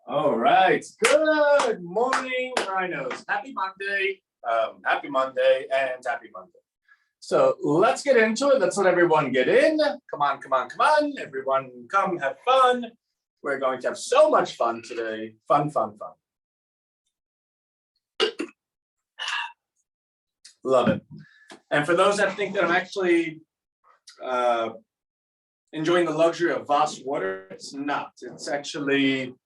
All right. Good morning, rhinos. Happy Monday. Happy Monday and happy Monday. So let's get into it. Let's let everyone get in. Come on, come on, come on. Everyone come have fun. We're going to have so much fun today. Fun, fun, fun. Love it. And for those that think that I'm actually enjoying the luxury of Voss water, it's not. It's actually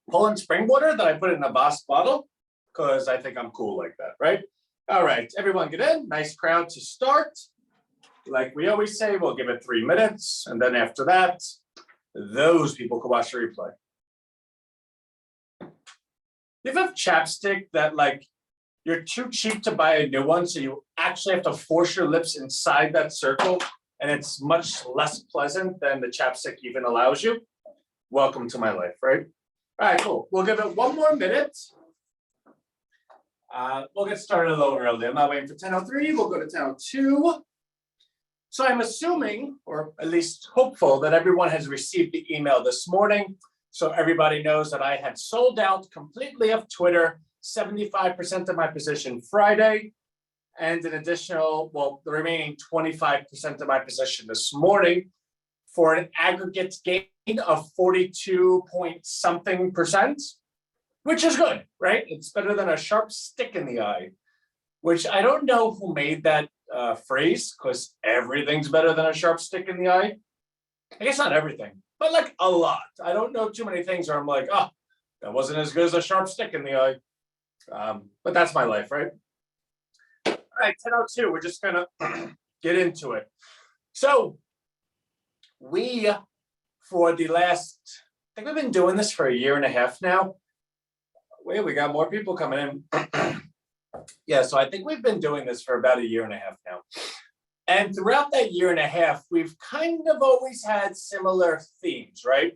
Poland spring water that I put in a Voss bottle because I think I'm cool like that, right? All right, everyone get in. Nice crowd to start. Like we always say, we'll give it 3 minutes. And then after that, those people can watch the replay. You have chapstick that like you're too cheap to buy a new one, so you actually have to force your lips inside that circle, and it's much less pleasant than the chapstick even allows you. Welcome to my life, right? All right, cool. We'll give it 1 more minute. We'll get started a little early. I'm not waiting for 10:03. We'll go to 10:02. So I'm assuming, or at least hopeful, that everyone has received the email this morning. So everybody knows that I had sold out completely of Twitter, 75% of my position Friday, and an additional, well, the remaining 25% of my position this morning for an aggregate gain of 42 point something percent, which is good, right? It's better than a sharp stick in the eye, which I don't know who made that phrase, because everything's better than a sharp stick in the eye. I guess not everything, but like a lot. I don't know too many things where I'm like, oh, that wasn't as good as a sharp stick in the eye. But that's my life, right? All right, 10:02, we're just gonna get into it. So we, for the last, I think we've been doing this for 1.5 years now. Wait, we got more people coming in. Yeah, so I think we've been doing this for about 1.5 years now. And throughout that 1.5 years, we've kind of always had similar themes, right?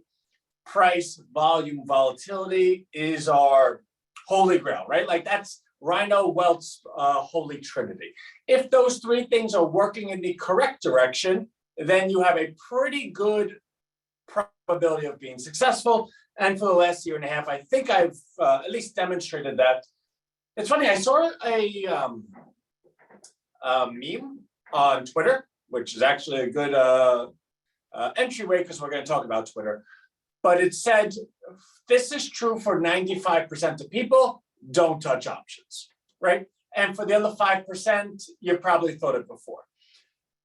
Price, volume, volatility is our holy grail, right? Like that's RHINO Wealth's holy trinity. If those 3 things are working in the correct direction, then you have a pretty good probability of being successful. And for the last 1.5 years, I think I've at least demonstrated that. It's funny, I saw a meme on Twitter, which is actually a good entryway because we're going to talk about Twitter. But it said, this is true for 95% of people, don't touch options, right? And for the other 5%, you probably thought it before.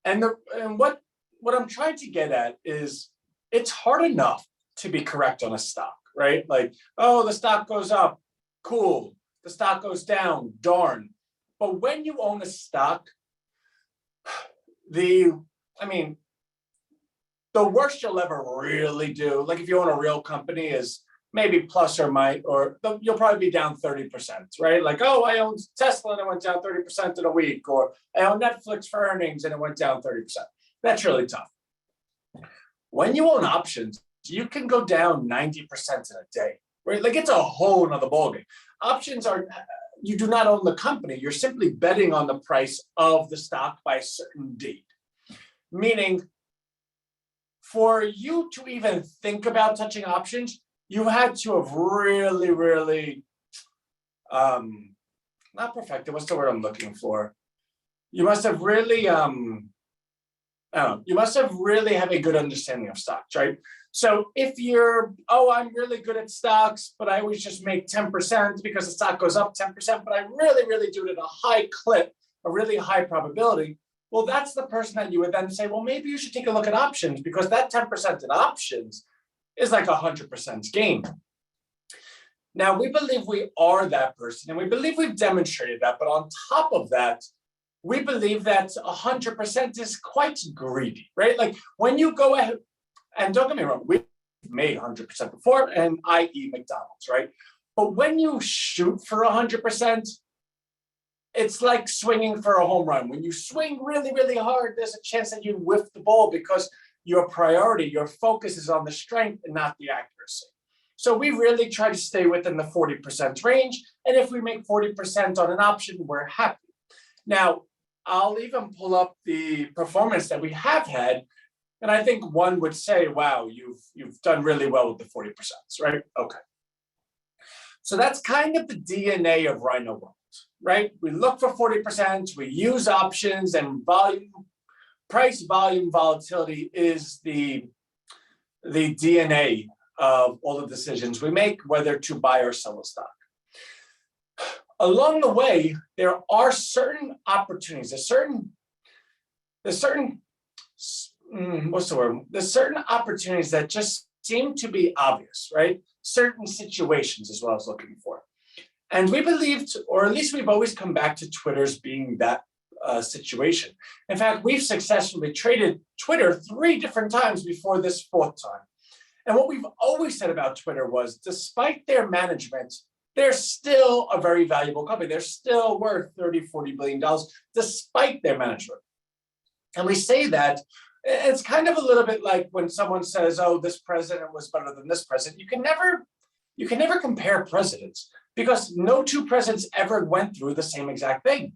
And what I'm trying to get at is it's hard enough to be correct on a stock, right? Like, oh, the stock goes up, cool. The stock goes down, darn. But when you own a stock, the worst you'll ever really do, like if you own a real company, is maybe plus or minus, or you'll probably be down 30%, right? Like, oh, I owned Tesla and it went down 30% in a week, or I own Netflix for earnings and it went down 30%. That's really tough. When you own options, you can go down 90% in a day, right? Like it's a whole nother ballgame. Options are, you do not own the company. You're simply betting on the price of the stock by a certain date. Meaning, for you to even think about touching options, you had to have really, really, not perfected, what's the word I'm looking for? You must have really, you must have really have a good understanding of stocks, right? So if you're, oh, I'm really good at stocks, but I always just make 10% because the stock goes up 10%, but I really, really do it at a high clip, a really high probability. Well, that's the person that you would then say, well, maybe you should take a look at options because that 10% in options is like 100% gain. Now, we believe we are that person, and we believe we've demonstrated that. But on top of that, we believe that 100% is quite greedy, right? Like when you go ahead, and don't get me wrong, we've made 100% before, and I eat McDonald's, right? But when you shoot for 100%, it's like swinging for a home run. When you swing really, really hard, there's a chance that you whiff the ball because your priority, your focus is on the strength and not the accuracy. So we really try to stay within the 40% range. And if we make 40% on an option, we're happy. Now, I'll even pull up the performance that we have had. And I think one would say, wow, you've done really well with the 40%, right? Okay. So that's kind of the DNA of RHINO Wealth, right? We look for 40%, we use options, and price volume volatility is the DNA of all the decisions we make, whether to buy or sell a stock. Along the way, there are certain opportunities, there's certain opportunities that just seem to be obvious, right? Certain situations is what I was looking for. And we believed, or at least we've always come back to Twitter's being that situation. In fact, we've successfully traded Twitter 3 different times before this 4th time. And what we've always said about Twitter was, despite their management, they're still a very valuable company. They're still worth $30, $40 billion, despite their management. And we say that, it's kind of a little bit like when someone says, oh, this president was better than this president. You can never compare presidents, because no 2 presidents ever went through the same exact thing.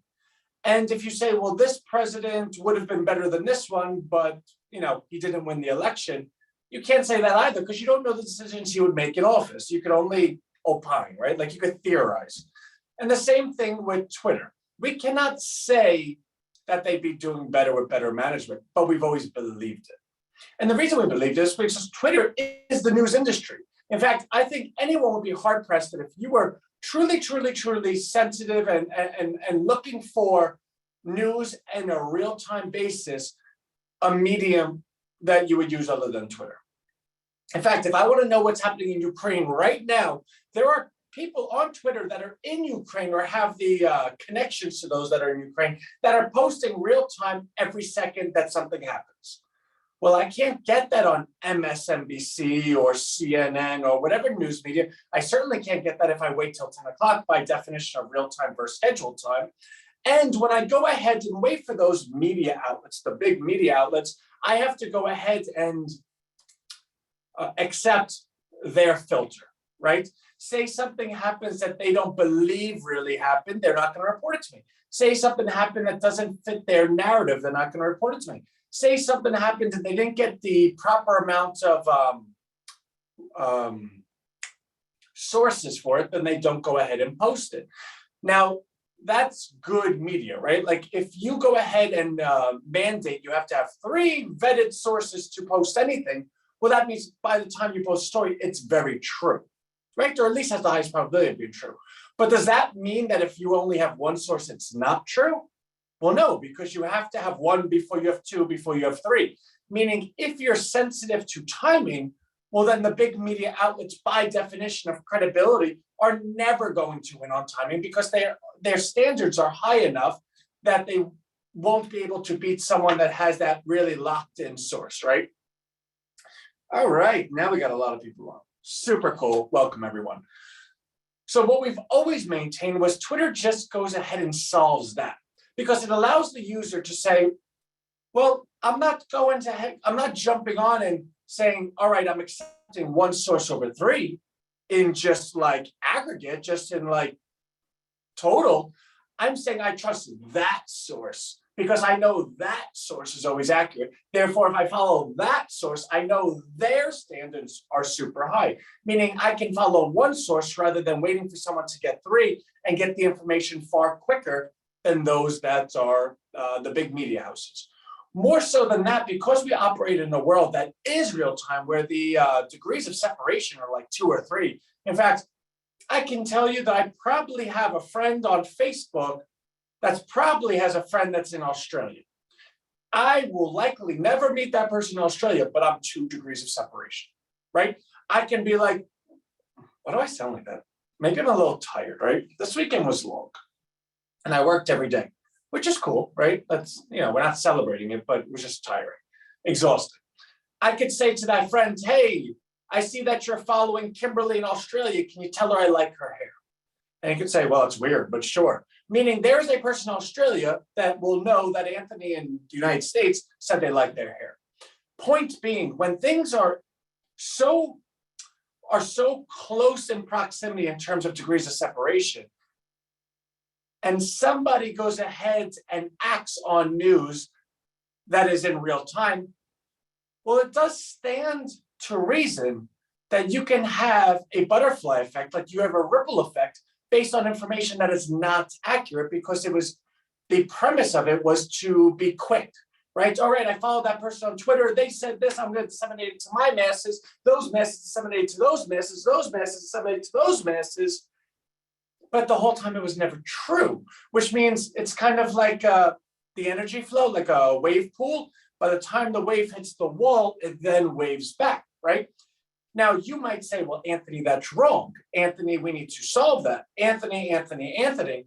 And if you say, well, this president would have been better than this one, but he didn't win the election, you can't say that either, because you don't know the decisions he would make in office. You could only opine, right? Like you could theorize. And the same thing with Twitter. We cannot say that they'd be doing better with better management, but we've always believed it. And the reason we believed it is because Twitter is the news industry. In fact, I think anyone would be hard pressed that if you were truly, truly, truly sensitive and looking for news in a real-time basis, a medium that you would use other than Twitter. In fact, if I want to know what's happening in Ukraine right now, there are people on Twitter that are in Ukraine or have the connections to those that are in Ukraine that are posting real time every second that something happens. Well, I can't get that on MSNBC or CNN or whatever news media. I certainly can't get that if I wait till 10 o'clock by definition of real time versus scheduled time. And when I go ahead and wait for those media outlets, the big media outlets, I have to go ahead and accept their filter, right? Say something happens that they don't believe really happened, they're not going to report it to me. Say something happened that doesn't fit their narrative, they're not going to report it to me. Say something happened and they didn't get the proper amount of sources for it, then they don't go ahead and post it. Now, that's good media, right? Like if you go ahead and mandate you have to have 3 vetted sources to post anything, well, that means by the time you post a story, it's very true, right? Or at least has the highest probability of being true. But does that mean that if you only have 1 source, it's not true? Well, no, because you have to have 1 before you have 2, before you have 3. Meaning if you're sensitive to timing, well, then the big media outlets, by definition of credibility, are never going to win on timing because their standards are high enough that they won't be able to beat someone that has that really locked in source, right? All right, now we got a lot of people on. Super cool. Welcome, everyone. So what we've always maintained was Twitter just goes ahead and solves that because it allows the user to say, well, I'm not jumping on and saying, all right, I'm accepting 1 source over 3 in just like aggregate, just in like total. I'm saying I trust that source because I know that source is always accurate. Therefore, if I follow that source, I know their standards are super high, meaning I can follow 1 source rather than waiting for someone to get 3 and get the information far quicker than those that are the big media houses. More so than that, because we operate in a world that is real time, where the degrees of separation are like 2 or 3. In fact, I can tell you that I probably have a friend on Facebook that probably has a friend that's in Australia. I will likely never meet that person in Australia, but I'm 2 degrees of separation, right? I can be like, why do I sound like that? Maybe I'm a little tired, right? This weekend was long and I worked every day, which is cool, right? That's, we're not celebrating it, but it was just tiring, exhausting. I could say to that friend, hey, I see that you're following Kimberly in Australia. Can you tell her I like her hair? And you could say, well, it's weird, but sure. Meaning there's a person in Australia that will know that Anthony in the United States said they like their hair. Point being, when things are so close in proximity in terms of degrees of separation, and somebody goes ahead and acts on news that is in real time, well, it does stand to reason that you can have a butterfly effect, like you have a ripple effect based on information that is not accurate, because the premise of it was to be quick, right? All right, I followed that person on Twitter. They said this, I'm going to disseminate it to my masses. Those masses disseminate it to those masses. Those masses disseminate it to those masses. But the whole time it was never true, which means it's kind of like the energy flow, like a wave pool. By the time the wave hits the wall, it then waves back, right? Now, you might say, well, Anthony, that's wrong. Anthony, we need to solve that. Anthony.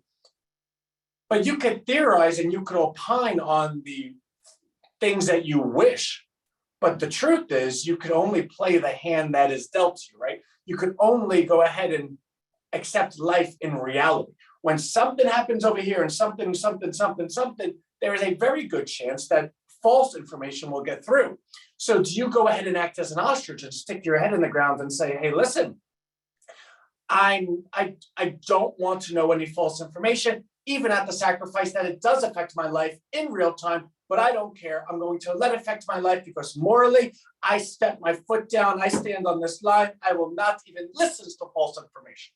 But you could theorize and you could opine on the things that you wish. But the truth is, you could only play the hand that is dealt to you, right? You could only go ahead and accept life in reality. When something happens over here and something, there is a very good chance that false information will get through. So do you go ahead and act as an ostrich and stick your head in the ground and say, hey, listen, I don't want to know any false information, even at the sacrifice that it does affect my life in real time, but I don't care. I'm going to let it affect my life because morally, I step my foot down. I stand on this line. I will not even listen to false information.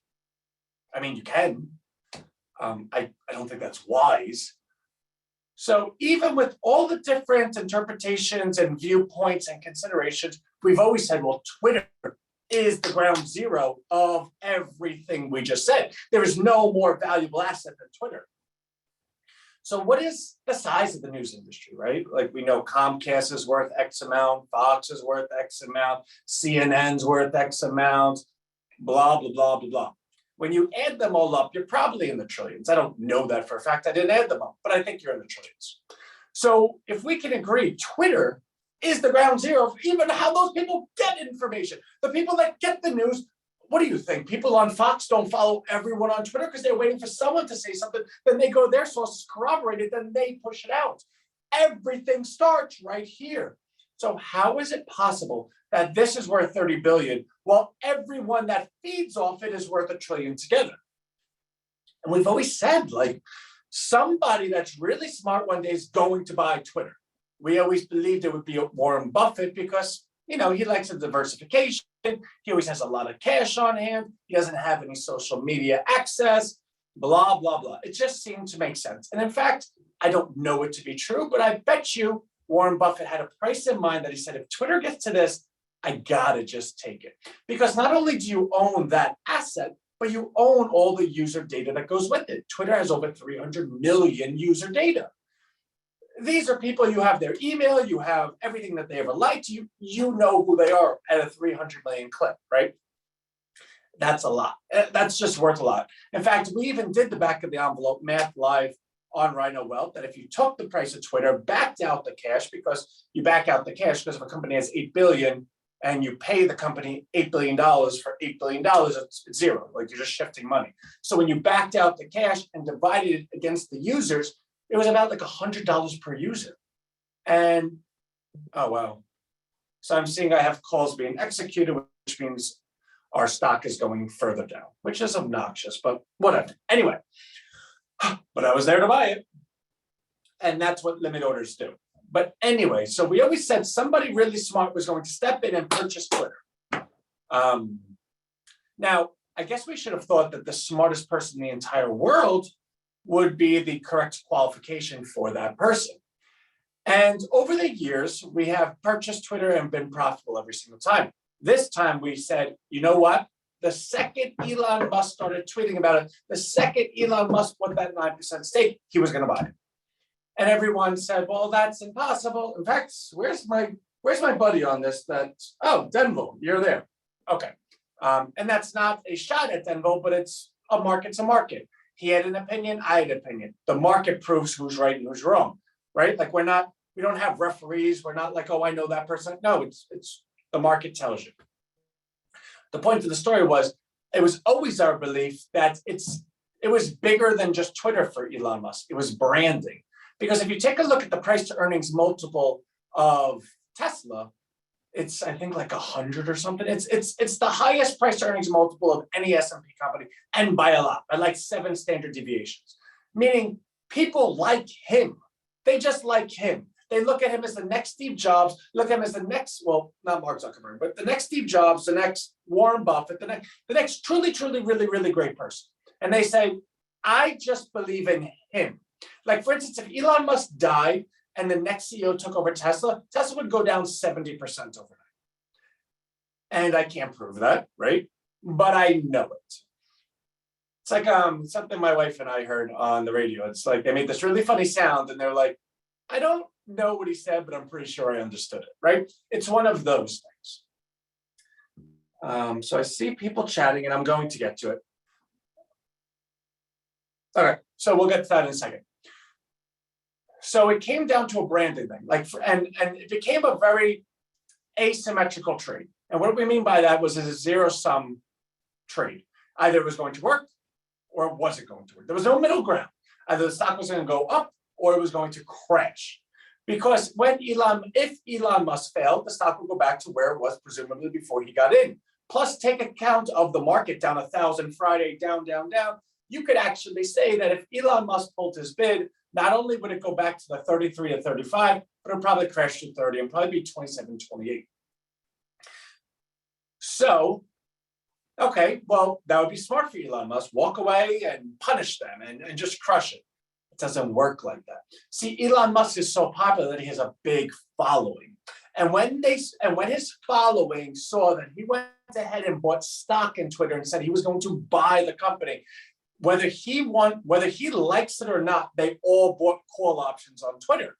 I mean, you can. I don't think that's wise. So even with all the different interpretations and viewpoints and considerations, we've always said, well, Twitter is the ground zero of everything we just said. There is no more valuable asset than Twitter. So what is the size of the news industry, right? Like we know Comcast is worth X amount, Fox is worth X amount, CNN's worth X amount, blah, blah, blah, blah, blah. When you add them all up, you're probably in the trillions. I don't know that for a fact. I didn't add them up, but I think you're in the trillions. So if we can agree, Twitter is the ground zero of even how those people get information. The people that get the news, what do you think? People on Fox don't follow everyone on Twitter because they're waiting for someone to say something. Then they go to their sources, corroborate it, then they push it out. Everything starts right here. So how is it possible that this is worth 30 billion while everyone that feeds off it is worth $1 trillion together? And we've always said, like, somebody that's really smart one day is going to buy Twitter. We always believed it would be Warren Buffett because, you know, he likes a diversification. He always has a lot of cash on hand. He doesn't have any social media access, blah, blah, blah. It just seemed to make sense. And in fact, I don't know it to be true, but I bet you Warren Buffett had a price in mind that he said, if Twitter gets to this, I gotta just take it. Because not only do you own that asset, but you own all the user data that goes with it. Twitter has over 300 million user data. These are people, you have their email, you have everything that they ever liked, you know who they are at a 300 million clip, right? That's a lot. That's just worth a lot. In fact, we even did the back of the envelope math live on RHINO Wealth, that if you took the price of Twitter, backed out the cash, because you back out the cash because if a company has 8 billion and you pay the company $8 billion for $8 billion, it's zero, like you're just shifting money. So when you backed out the cash and divided it against the users, it was about like $100 per user. And, oh, wow. So I'm seeing I have calls being executed, which means our stock is going further down, which is obnoxious, but whatever. Anyway, but I was there to buy it. And that's what limit orders do. But anyway, so we always said somebody really smart was going to step in and purchase Twitter. Now, I guess we should have thought that the smartest person in the entire world would be the correct qualification for that person. And over the years, we have purchased Twitter and been profitable every single time. This time we said, you know what? The second Elon Musk started tweeting about it, the second Elon Musk bought that 9% stake, he was going to buy it. And everyone said, well, that's impossible. In fact, where's my buddy on this? Oh, Denvo, you're there. Okay. And that's not a shot at Denvo, but it's a market's a market. He had an opinion, I had an opinion. The market proves who's right and who's wrong, right? Like we don't have referees. We're not like, oh, I know that person. No, it's the market tells you. The point of the story was, it was always our belief that it was bigger than just Twitter for Elon Musk. It was branding. Because if you take a look at the price to earnings multiple of Tesla, it's, I think, like 100 or something. It's the highest price to earnings multiple of any S&P company, and by a lot, by like 7 standard deviations. Meaning people like him. They just like him. They look at him as the next Steve Jobs, look at him as the next, well, not Mark Zuckerberg, but the next Steve Jobs, the next Warren Buffett, the next truly, truly, really, really great person. And they say, I just believe in him. Like, for instance, if Elon Musk died and the next CEO took over Tesla, Tesla would go down 70% overnight. And I can't prove that, right? But I know it. It's like something my wife and I heard on the radio. It's like they made this really funny sound and they're like, I don't know what he said, but I'm pretty sure I understood it, right? It's one of those things. So I see people chatting and I'm going to get to it. Okay, so we'll get to that in a second. So it came down to a branding thing, and it became a very asymmetrical trade. And what we mean by that was it's a zero-sum trade. Either it was going to work or it wasn't going to work. There was no middle ground. Either the stock was going to go up or it was going to crash. Because if Elon Musk failed, the stock would go back to where it was presumably before he got in. Plus, take account of the market down 1,000 Friday, down, down, down. You could actually say that if Elon Musk pulled his bid, not only would it go back to the 33 to 35, but it would probably crash to 30 and probably be 27, 28. So, okay, well, that would be smart for Elon Musk. Walk away and punish them and just crush it. It doesn't work like that. See, Elon Musk is so popular that he has a big following. And when his following saw that he went ahead and bought stock in Twitter and said he was going to buy the company, whether he likes it or not, they all bought call options on Twitter.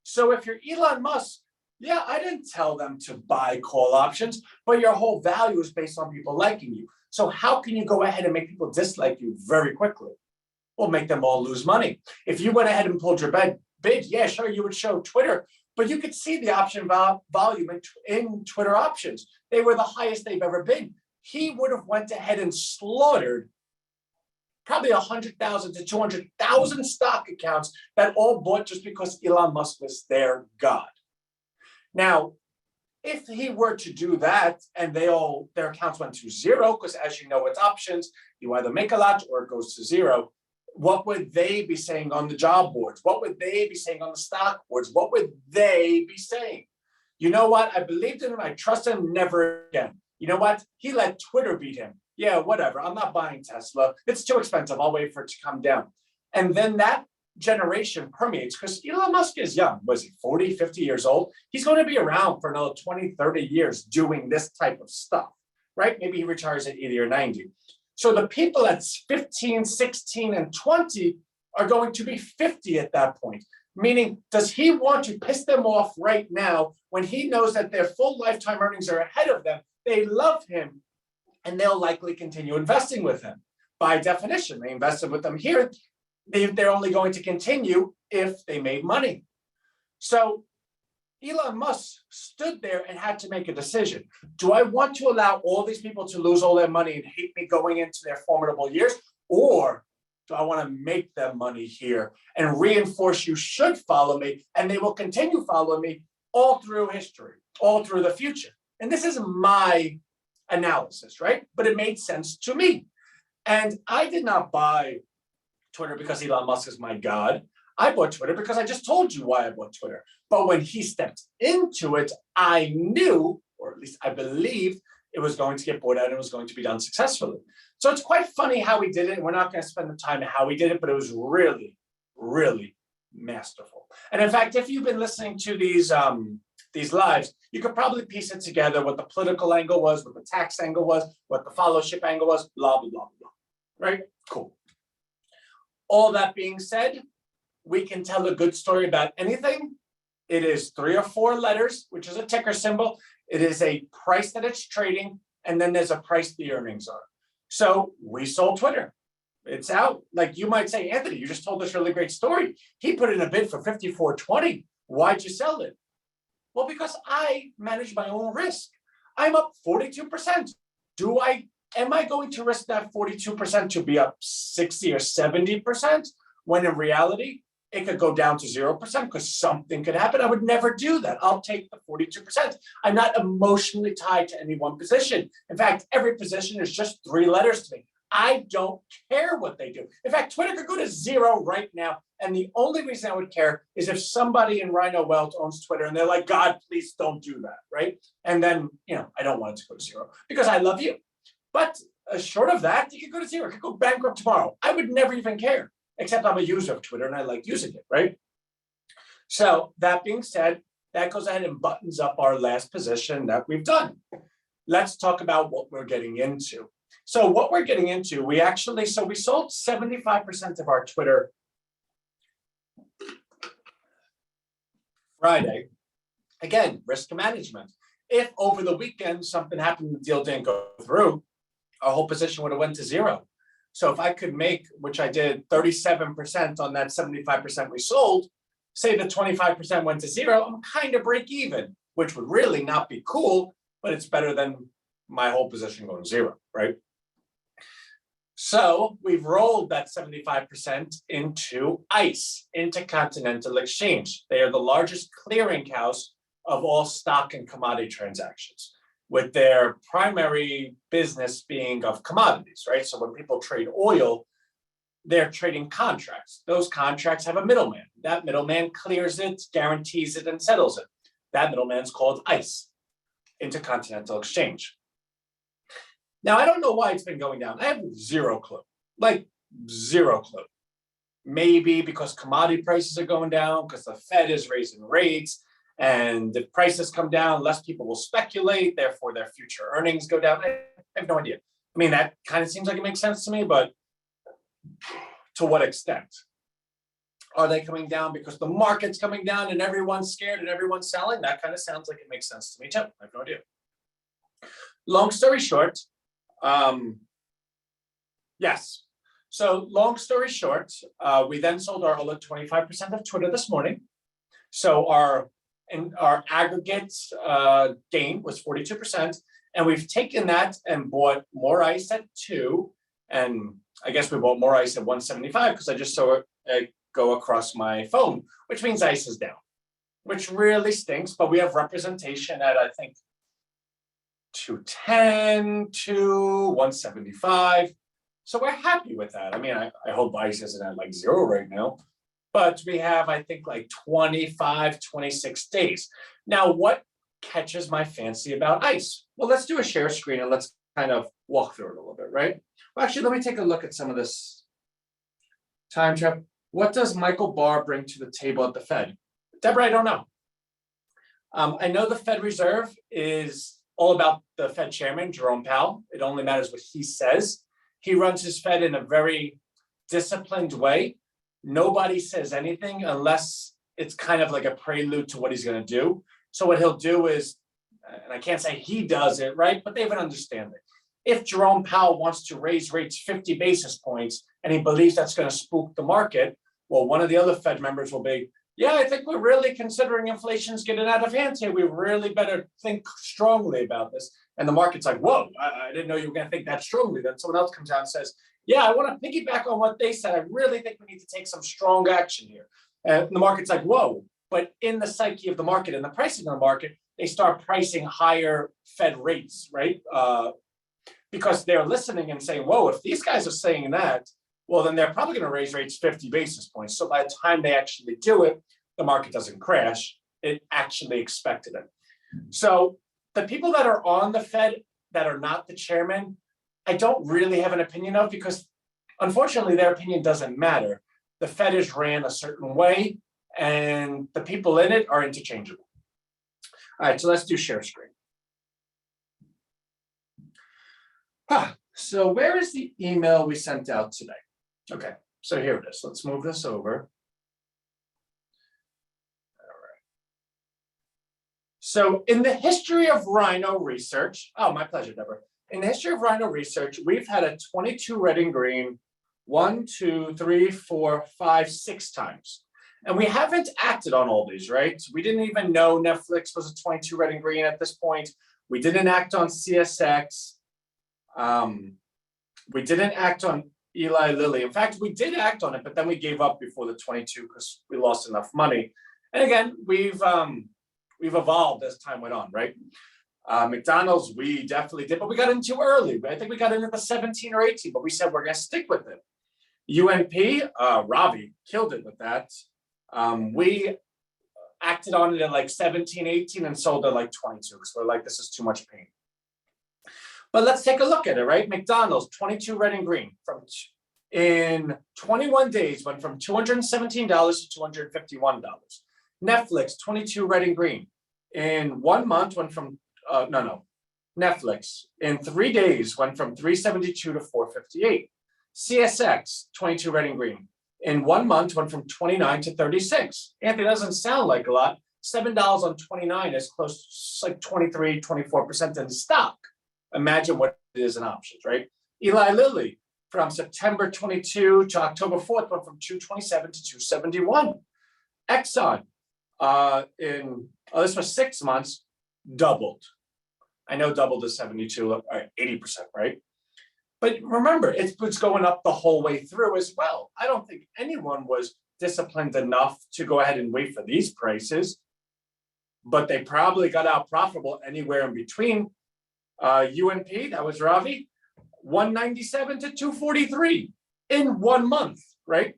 So if you're Elon Musk, yeah, I didn't tell them to buy call options, but your whole value is based on people liking you. So how can you go ahead and make people dislike you very quickly? Well, make them all lose money. If you went ahead and pulled your bid, yeah, sure, you would show Twitter, but you could see the option volume in Twitter options. They were the highest they've ever been. He would have went ahead and slaughtered probably 100,000 to 200,000 stock accounts that all bought just because Elon Musk was their god. Now, if he were to do that and their accounts went to zero, because as you know, it's options, you either make a lot or it goes to zero. What would they be saying on the job boards? What would they be saying on the stock boards? What would they be saying? You know what? I believed in him. I trust him. Never again. You know what? He let Twitter beat him. Yeah, whatever. I'm not buying Tesla. It's too expensive. I'll wait for it to come down. And then that generation permeates because Elon Musk is young. Was he 40, 50 years old? He's going to be around for another 20, 30 years doing this type of stuff, right? Maybe he retires at 80 or 90. So the people at 15, 16, and 20 are going to be 50 at that point. Meaning, does he want to piss them off right now when he knows that their full lifetime earnings are ahead of them? They love him, and they'll likely continue investing with him. By definition, they invested with them here. They're only going to continue if they made money. So Elon Musk stood there and had to make a decision. Do I want to allow all these people to lose all their money and hate me going into their formidable years? Or do I want to make them money here and reinforce you should follow me, and they will continue following me all through history, all through the future? And this is my analysis, right? But it made sense to me. And I did not buy Twitter because Elon Musk is my god. I bought Twitter because I just told you why I bought Twitter. But when he stepped into it, I knew, or at least I believed, it was going to get bought out and it was going to be done successfully. So it's quite funny how he did it. We're not going to spend the time on how he did it, but it was really, really masterful. And in fact, if you've been listening to these lives, you could probably piece it together what the political angle was, what the tax angle was, what the followership angle was, blah, blah, blah, blah. Right? Cool. All that being said, we can tell a good story about anything. It is 3 or 4 letters, which is a ticker symbol. It is a price that it's trading, and then there's a price the earnings are. So we sold Twitter. It's out. Like you might say, Anthony, you just told this really great story. He put in a bid for $54.20. Why'd you sell it? Well, because I manage my own risk. I'm up 42%. Am I going to risk that 42% to be up 60 or 70% when in reality, it could go down to 0% because something could happen? I would never do that. I'll take the 42%. I'm not emotionally tied to any one position. In fact, every position is just 3 letters to me. I don't care what they do. In fact, Twitter could go to zero right now. And the only reason I would care is if somebody in RHINO Wealth owns Twitter and they're like, God, please don't do that, right? And then, I don't want it to go to zero because I love you. But short of that, you could go to zero. It could go bankrupt tomorrow. I would never even care, except I'm a user of Twitter and I like using it, right? So that being said, that goes ahead and buttons up our last position that we've done. Let's talk about what we're getting into. So what we're getting into, we sold 75% of our Twitter Friday. Again, risk management. If over the weekend something happened, the deal didn't go through, our whole position would have went to zero. So if I could make, which I did, 37% on that 75% we sold, say the 25% went to zero, I'm kind of break even, which would really not be cool, but it's better than my whole position going zero, right? So we've rolled that 75% into ICE, Intercontinental Exchange. They are the largest clearinghouse of all stock and commodity transactions, with their primary business being of commodities, right? So when people trade oil, they're trading contracts. Those contracts have a middleman. That middleman clears it, guarantees it, and settles it. That middleman's called ICE, Intercontinental Exchange. Now, I don't know why it's been going down. I have zero clue, like zero clue. Maybe because commodity prices are going down, because the Fed is raising rates, and if prices come down, less people will speculate, therefore their future earnings go down. I have no idea. I mean, that kind of seems like it makes sense to me, but to what extent? Are they coming down because the market's coming down and everyone's scared and everyone's selling? That kind of sounds like it makes sense to me too. I have no idea. Long story short, yes. So long story short, we then sold our other 25% of Twitter this morning. So our aggregate gain was 42%. And we've taken that and bought more ICE at 2. And I guess we bought more ICE at 175 because I just saw it go across my phone, which means ICE is down, which really stinks. But we have representation at, I think, 210 to 175. So we're happy with that. I mean, I hope ICE isn't at like zero right now, but we have, I think, like 25, 26 days. Now, what catches my fancy about ICE? Well, let's do a share screen and let's kind of walk through it a little bit, right? Well, actually, let me take a look at some of this time trap. What does Michael Barr bring to the table at the Fed? Deborah, I don't know. I know the Fed Reserve is all about the Fed chairman, Jerome Powell. It only matters what he says. He runs his Fed in a very disciplined way. Nobody says anything unless it's kind of like a prelude to what he's going to do. So what he'll do is, and I can't say he does it, right? But they have an understanding. If Jerome Powell wants to raise rates 50 basis points and he believes that's going to spook the market, well, one of the other Fed members will be, yeah, I think we're really considering inflation's getting out of hand here. We really better think strongly about this. And the market's like, whoa, I didn't know you were going to think that strongly. Then someone else comes out and says, yeah, I want to piggyback on what they said. I really think we need to take some strong action here. And the market's like, whoa. But in the psyche of the market and the pricing of the market, they start pricing higher Fed rates, right? Because they're listening and saying, whoa, if these guys are saying that, well, then they're probably going to raise rates 50 basis points. So by the time they actually do it, the market doesn't crash. It actually expected it. So the people that are on the Fed that are not the chairman, I don't really have an opinion of because unfortunately their opinion doesn't matter. The Fed is ran a certain way and the people in it are interchangeable. All right, so let's do share screen. So where is the email we sent out today? Okay, so here it is. Let's move this over. All right. So in the history of RHINO research, oh, my pleasure, Deborah. In the history of RHINO research, we've had a 22 red and green 1, 2, 3, 4, 5, 6 times. And we haven't acted on all these, right? We didn't even know Netflix was a 22 red and green at this point. We didn't act on CSX. We didn't act on Eli Lilly. In fact, we did act on it, but then we gave up before the 22 because we lost enough money. And again, we've evolved as time went on, right? McDonald's, we definitely did, but we got in too early. I think we got in at the 17 or 18, but we said we're going to stick with it. UNP, Ravi killed it with that. We acted on it at like 17, 18 and sold at like 22 because we're like, this is too much pain. But let's take a look at it, right? McDonald's, 22 red and green in 21 days went from $217 to $251. Netflix, 22 red and green in 1 month went from Netflix in 3 days went from 372 to 458. CSX, 22 red and green in 1 month went from 29 to 36. Anthony, doesn't sound like a lot. $7 on 29 is close to like 23, 24% in stock. Imagine what it is in options, right? Eli Lilly from September 22 to October 4th went from 227 to 271. Exxon this was 6 months, doubled. I know doubled is 72, 80%, right? But remember, it's going up the whole way through as well. I don't think anyone was disciplined enough to go ahead and wait for these prices, but they probably got out profitable anywhere in between. UNP, that was Ravi, 197 to 243 in 1 month, right?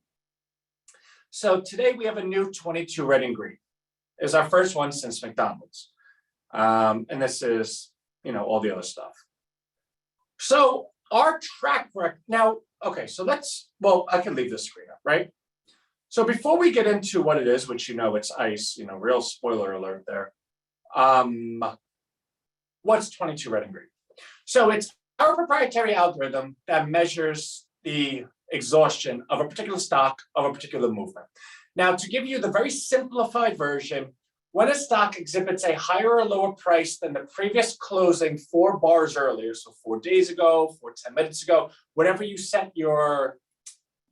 So today we have a new 22 red and green. It's our first one since McDonald's. And this is, all the other stuff. So our track record now, okay, so I can leave this screen up, right? So before we get into what it is, which it's ICE, real spoiler alert there. What's 22 red and green? So it's our proprietary algorithm that measures the exhaustion of a particular stock of a particular movement. Now, to give you the very simplified version, when a stock exhibits a higher or lower price than the previous closing 4 bars earlier, so 4 days ago, 10 minutes ago, whatever you set your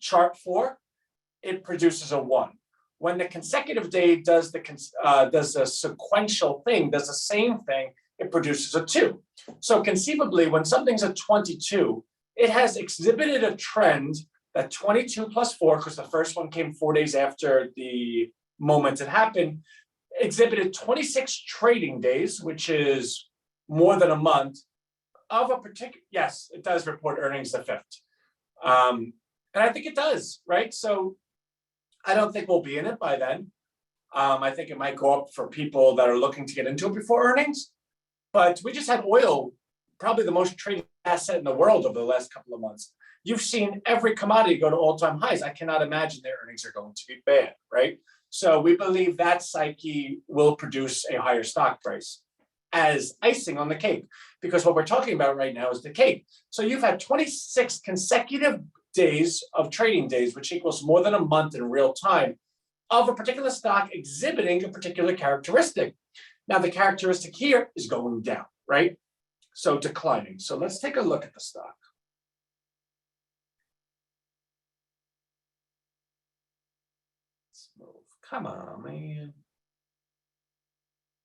chart for, it produces a 1. When the consecutive day does a sequential thing, does the same thing, it produces a 2. So conceivably, when something's a 22, it has exhibited a trend that 22 plus 4, because the first one came 4 days after the moment it happened, exhibited 26 trading days, which is more than a month, of a particular, yes, it does report earnings the 5th. And I think it does, right? So I don't think we'll be in it by then. I think it might go up for people that are looking to get into it before earnings. But we just had oil, probably the most traded asset in the world over the last couple of months. You've seen every commodity go to all-time highs. I cannot imagine their earnings are going to be bad, right? So we believe that psyche will produce a higher stock price as icing on the cake, because what we're talking about right now is the cake. So you've had 26 consecutive days of trading days, which equals more than a month in real time, of a particular stock exhibiting a particular characteristic. Now, the characteristic here is going down, right? So declining. So let's take a look at the stock. Let's move. Come on, man.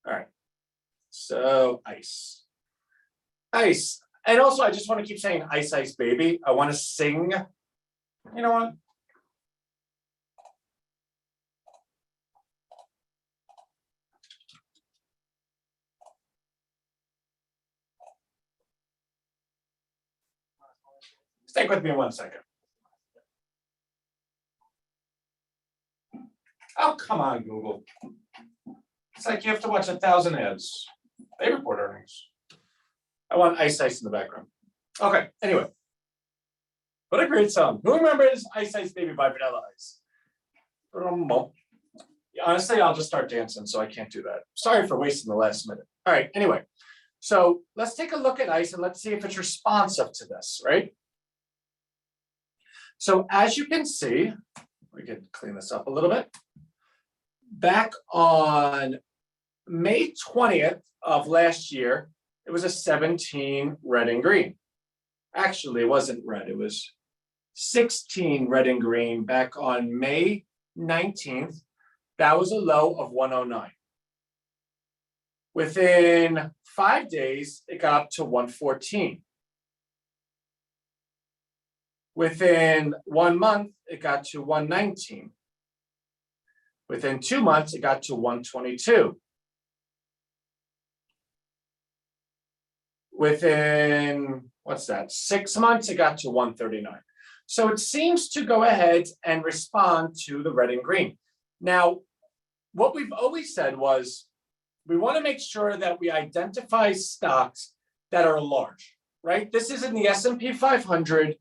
All right. So ICE. ICE. And also, I just want to keep saying ice, ice, baby. I want to sing. You know what? Stick with me 1 second. Oh, come on, Google. It's like you have to watch 1,000 ads. They report earnings. I want Ice Ice in the background. Okay, anyway. What a great song. Who remembers Ice Ice Baby by Vanilla Ice? Honestly, I'll just start dancing, so I can't do that. Sorry for wasting the last minute. All right, anyway. So let's take a look at ICE and let's see if it's responsive to this, right? So as you can see, we can clean this up a little bit. Back on May 20th of last year, it was a 17 red and green. Actually, it wasn't red. It was 16 red and green back on May 19th. That was a low of 109. Within 5 days, it got up to 114. Within 1 month, it got to 119. Within 2 months, it got to 122. Within, what's that, 6 months, it got to 139. So it seems to go ahead and respond to the red and green. Now, what we've always said was we want to make sure that we identify stocks that are large, right? This is in the S&P 500.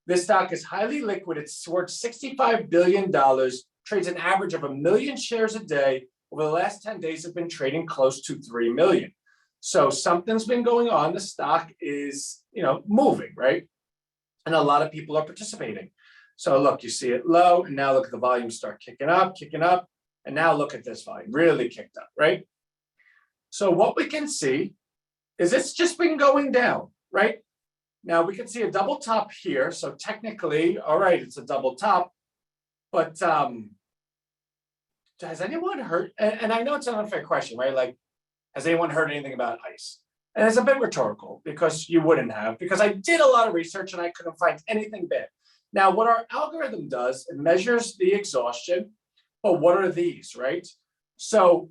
This stock is highly liquid. It's worth $65 billion, trades an average of 1 million shares a day. Over the last 10 days, have been trading close to 3 million. So something's been going on. The stock is, moving, right? And a lot of people are participating. So look, you see it low, and now look at the volume start kicking up, and now look at this volume, really kicked up, right? So what we can see is it's just been going down, right? Now we can see a double top here. So technically, all right, it's a double top, but has anyone heard, and I know it's an unfair question, right? Like, has anyone heard anything about ICE? And it's a bit rhetorical because you wouldn't have, because I did a lot of research and I couldn't find anything bad. Now, what our algorithm does, it measures the exhaustion, but what are these, right? So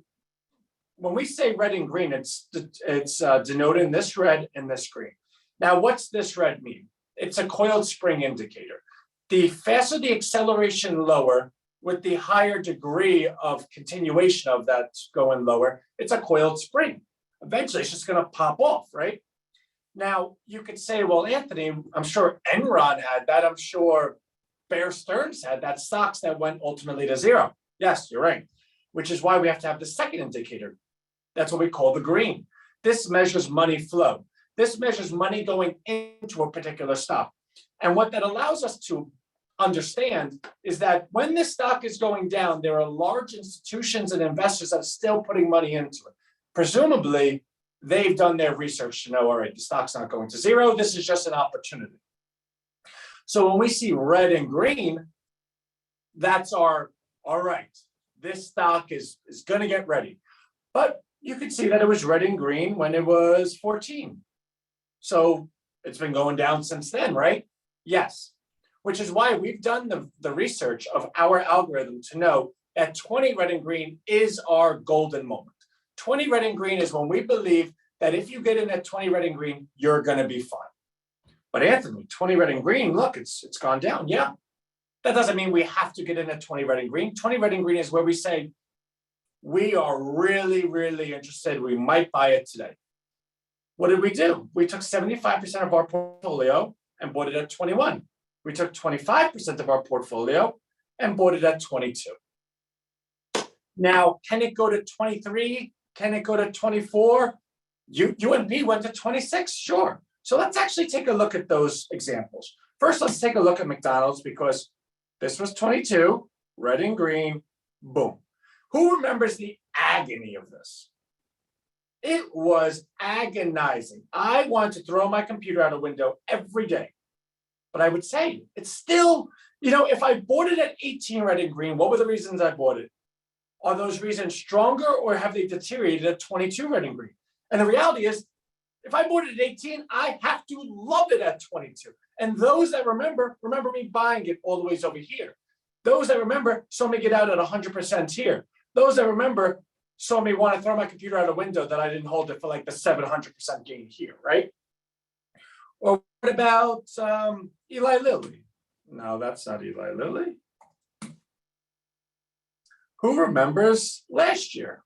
when we say red and green, it's denoting this red and this green. Now, what's this red mean? It's a coiled spring indicator. The faster the acceleration lower, with the higher degree of continuation of that going lower, it's a coiled spring. Eventually, it's just going to pop off, right? Now, you could say, well, Anthony, I'm sure Enron had that. I'm sure Bear Stearns had that, stocks that went ultimately to zero. Yes, you're right, which is why we have to have the second indicator. That's what we call the green. This measures money flow. This measures money going into a particular stock. And what that allows us to understand is that when this stock is going down, there are large institutions and investors that are still putting money into it. Presumably, they've done their research to know, all right, the stock's not going to zero. This is just an opportunity. So when we see red and green, that's our, all right, this stock is going to get ready. But you could see that it was red and green when it was 14. So it's been going down since then, right? Yes. Which is why we've done the research of our algorithm to know that 20 red and green is our golden moment. 20 red and green is when we believe that if you get in at 20 red and green, you're going to be fine. But Anthony, 20 red and green, look, it's gone down. Yeah. That doesn't mean we have to get in at 20 red and green. 20 red and green is where we say, we are really, really interested. We might buy it today. What did we do? We took 75% of our portfolio and bought it at 21. We took 25% of our portfolio and bought it at 22. Now, can it go to 23? Can it go to 24? UNP went to 26, sure. So let's actually take a look at those examples. First, let's take a look at McDonald's because this was 22, red and green, boom. Who remembers the agony of this? It was agonizing. I wanted to throw my computer out a window every day. But I would say it's still, if I bought it at 18 red and green, what were the reasons I bought it? Are those reasons stronger or have they deteriorated at 22 red and green? And the reality is, if I bought it at 18, I have to love it at 22. And those that remember me buying it all the way over here. Those that remember saw me get out at 100% here. Those that remember saw me want to throw my computer out a window that I didn't hold it for like the 700% gain here, right? Or what about Eli Lilly? No, that's not Eli Lilly. Who remembers last year?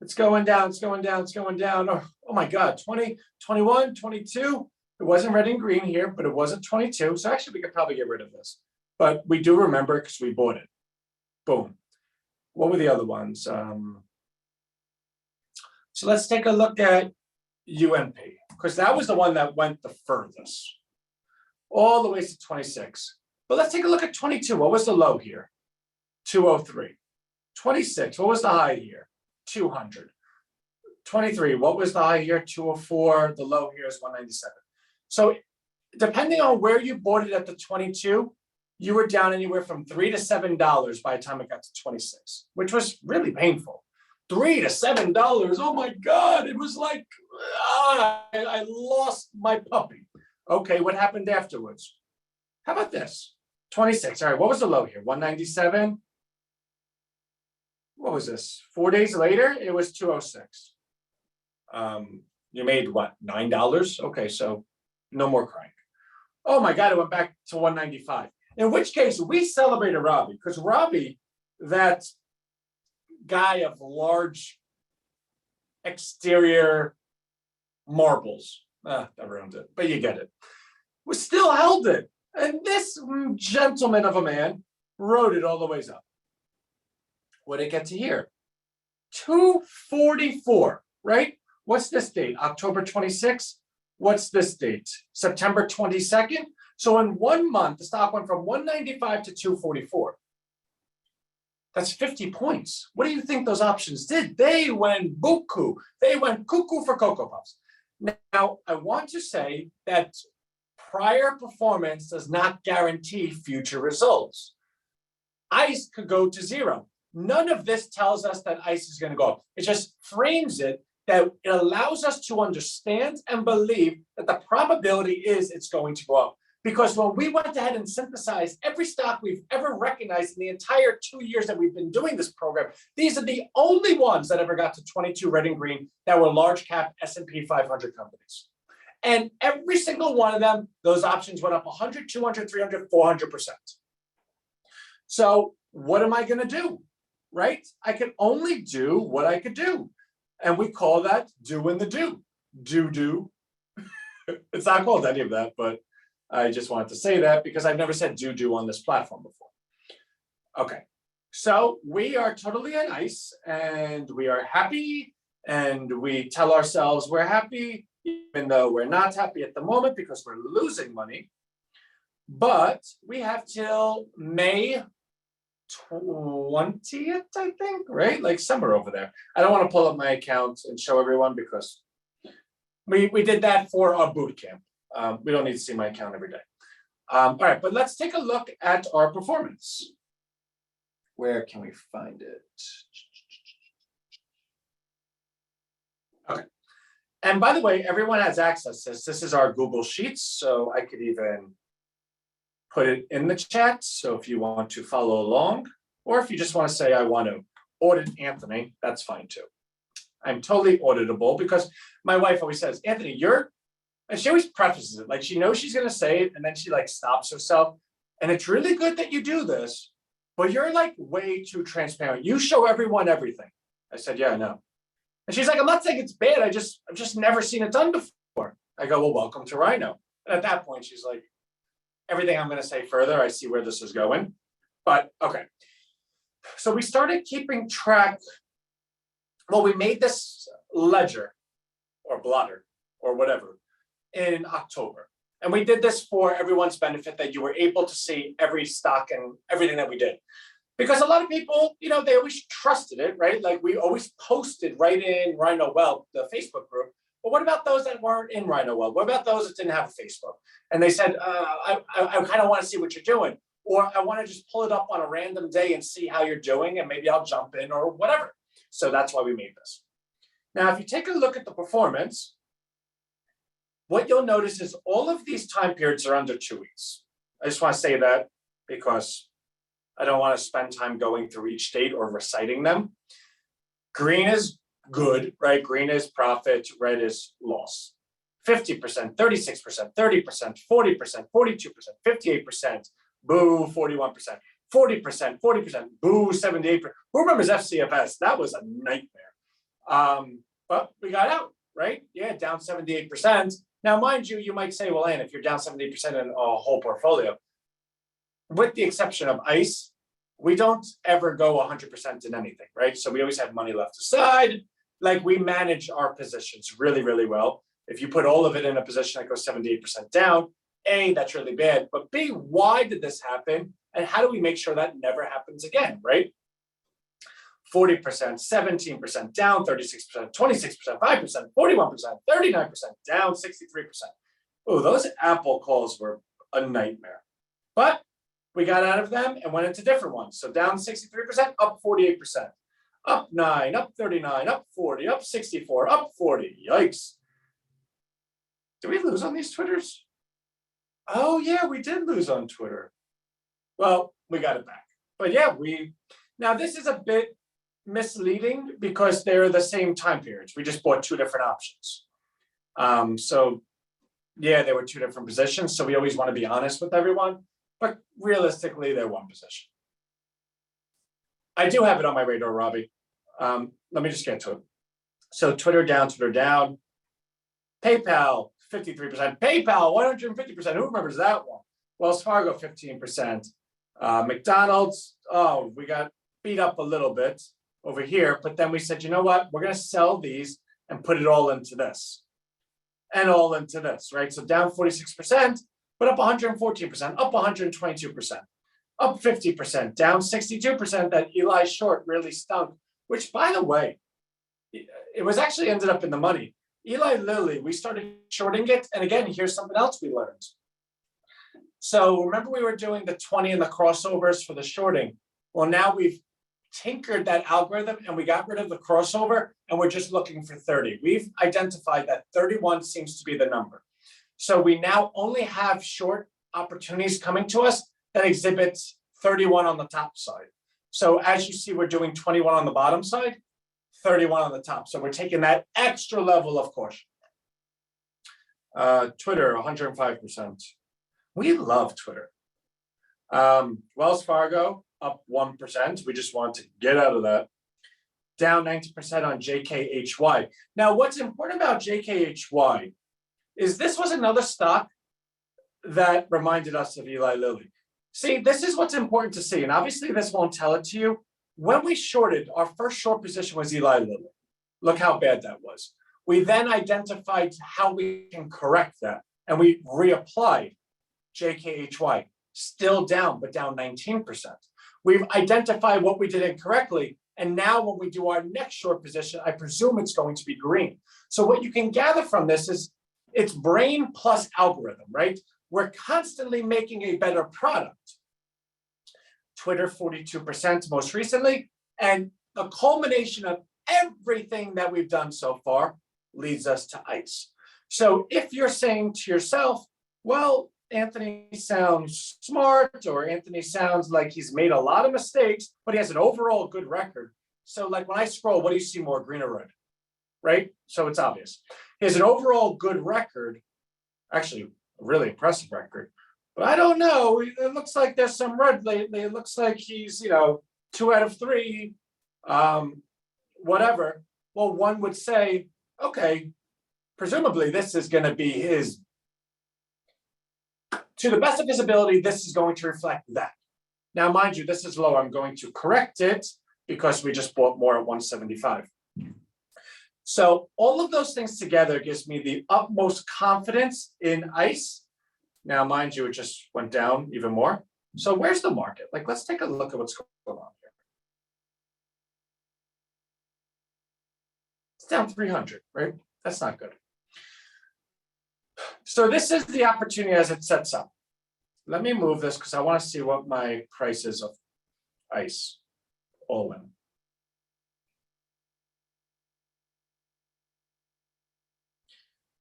It's going down, it's going down, it's going down. Oh my God, 20, 21, 22. It wasn't red and green here, but it wasn't 22. So actually we could probably get rid of this. But we do remember because we bought it. Boom. What were the other ones? So let's take a look at UNP, because that was the one that went the furthest, all the way to 26. But let's take a look at 22. What was the low here? 203. 26. What was the high here? 200. 23. What was the high here? 204. The low here is 197. So depending on where you bought it at the 22, you were down anywhere from $3 to $7 by the time it got to 26, which was really painful. $3 to $7. Oh my God. It was like, I lost my puppy. Okay, what happened afterwards? How about this? 26. All right, what was the low here? 197. What was this? 4 days later, it was 206. You made what, $9? Okay, so no more crying. Oh my God, it went back to 195. In which case we celebrated Robbie, because Robbie, that guy of large exterior marbles, that ruined it, but you get it, we still held it. And this gentleman of a man rode it all the ways up. What did it get to here? 244, right? What's this date? October 26th? What's this date? September 22nd? So in 1 month, the stock went from 195 to 244. That's 50 points. What do you think those options did? They went buku. They went cuckoo for Cocoa Puffs. Now, I want to say that prior performance does not guarantee future results. ICE could go to zero. None of this tells us that ICE is going to go up. It just frames it that it allows us to understand and believe that the probability is it's going to go up. Because when we went ahead and synthesized every stock we've ever recognized in the entire 2 years that we've been doing this program, these are the only ones that ever got to 22 red and green that were large cap S&P 500 companies. And every single one of them, those options went up 100, 200, 300, 400%. So what am I going to do, right? I can only do what I could do. And we call that doing the do. Do. It's not called any of that, but I just wanted to say that because I've never said do on this platform before. Okay, so we are totally on ice and we are happy and we tell ourselves we're happy, even though we're not happy at the moment because we're losing money. But we have till May 20th, I think, right? Like somewhere over there. I don't want to pull up my account and show everyone because we did that for our boot camp. We don't need to see my account every day. All right, but let's take a look at our performance. Where can we find it? Okay. And by the way, everyone has access to this. This is our Google Sheets, so I could even put it in the chat. So if you want to follow along, or if you just want to say, I want to audit Anthony, that's fine too. I'm totally auditable because my wife always says, Anthony, and she always prefaces it, like she knows she's going to say it, and then she like stops herself. And it's really good that you do this, but you're like way too transparent. You show everyone everything. I said, yeah, I know. And she's like, I'm not saying it's bad. I've just never seen it done before. I go, well, welcome to RHINO. And at that point, she's like, everything I'm going to say further, I see where this is going. But okay. So we started keeping track. Well, we made this ledger or blotter or whatever in October. And we did this for everyone's benefit, that you were able to see every stock and everything that we did. Because a lot of people, they always trusted it, right? Like we always posted right in RHINO Wealth, the Facebook group. But what about those that weren't in RHINO Wealth? What about those that didn't have a Facebook? And they said, I kind of want to see what you're doing. Or I want to just pull it up on a random day and see how you're doing, and maybe I'll jump in or whatever. So that's why we made this. Now, if you take a look at the performance, what you'll notice is all of these time periods are under 2 weeks. I just want to say that because I don't want to spend time going through each date or reciting them. Green is good, right? Green is profit, red is loss. 50%, 36%, 30%, 40%, 42%, 58%, boo, 41%, 40%, 40%, boo, 78%. Who remembers FCFS? That was a nightmare. But we got out, right? Yeah, down 78%. Now, mind you, you might say, well, Ann, if you're down 70% in a whole portfolio, with the exception of ICE, we don't ever go 100% in anything, right? So we always have money left aside. Like we manage our positions really, really well. If you put all of it in a position that goes 78% down, A, that's really bad. But B, why did this happen? And how do we make sure that never happens again, right? 40%, 17% down, 36%, 26%, 5%, 41%, 39% down, 63%. Oh, those Apple calls were a nightmare. But we got out of them and went into different ones. So down 63%, up 48%, up 9, up 39, up 40, up 64, up 40. Yikes. Did we lose on these Twitters? Oh, yeah, we did lose on Twitter. Well, we got it back. But yeah, now this is a bit misleading because they're the same time periods. We just bought two different options. So yeah, they were two different positions. So we always want to be honest with everyone, but realistically, they're one position. I do have it on my radar, Robbie. Let me just get to it. So Twitter down. PayPal, 53%. PayPal, 150%. Who remembers that one? Wells Fargo, 15%. McDonald's, oh, we got beat up a little bit over here, but then we said, you know what? We're going to sell these and put it all into this and all into this, right? So down 46%, but up 114%, up 122%, up 50%, down 62%. That Eli short really stunk, which, by the way, it was actually ended up in the money. Eli Lilly, we started shorting it. And again, here's something else we learned. So remember we were doing the 20 and the crossovers for the shorting. Well, now we've tinkered that algorithm and we got rid of the crossover and we're just looking for 30. We've identified that 31 seems to be the number. So we now only have short opportunities coming to us that exhibits 31 on the top side. So as you see, we're doing 21 on the bottom side, 31 on the top. So we're taking that extra level of caution. Twitter, 105%. We love Twitter. Wells Fargo, up 1%. We just want to get out of that. Down 90% on JKHY. Now, what's important about JKHY is this was another stock that reminded us of Eli Lilly. See, this is what's important to see. And obviously, this won't tell it to you. When we shorted, our first short position was Eli Lilly. Look how bad that was. We then identified how we can correct that. And we reapplied JKHY, still down, but down 19%. We've identified what we did incorrectly. And now when we do our next short position, I presume it's going to be green. So what you can gather from this is it's brain plus algorithm, right? We're constantly making a better product. Twitter, 42% most recently. And the culmination of everything that we've done so far leads us to ICE. So if you're saying to yourself, well, Anthony sounds smart, or Anthony sounds like he's made a lot of mistakes, but he has an overall good record. So like when I scroll, what do you see more, green or red? Right? So it's obvious. He has an overall good record, actually a really impressive record, but I don't know. It looks like there's some red lately. It looks like he's, 2 out of 3, whatever. Well, one would say, okay, presumably this is going to be his, to the best of his ability, this is going to reflect that. Now, mind you, this is low. I'm going to correct it because we just bought more at 175. So all of those things together gives me the utmost confidence in ICE. Now, mind you, it just went down even more. So where's the market? Like, let's take a look at what's going on here. It's down 300, right? That's not good. So this is the opportunity as it sets up. Let me move this because I want to see what my price is of ICE all in.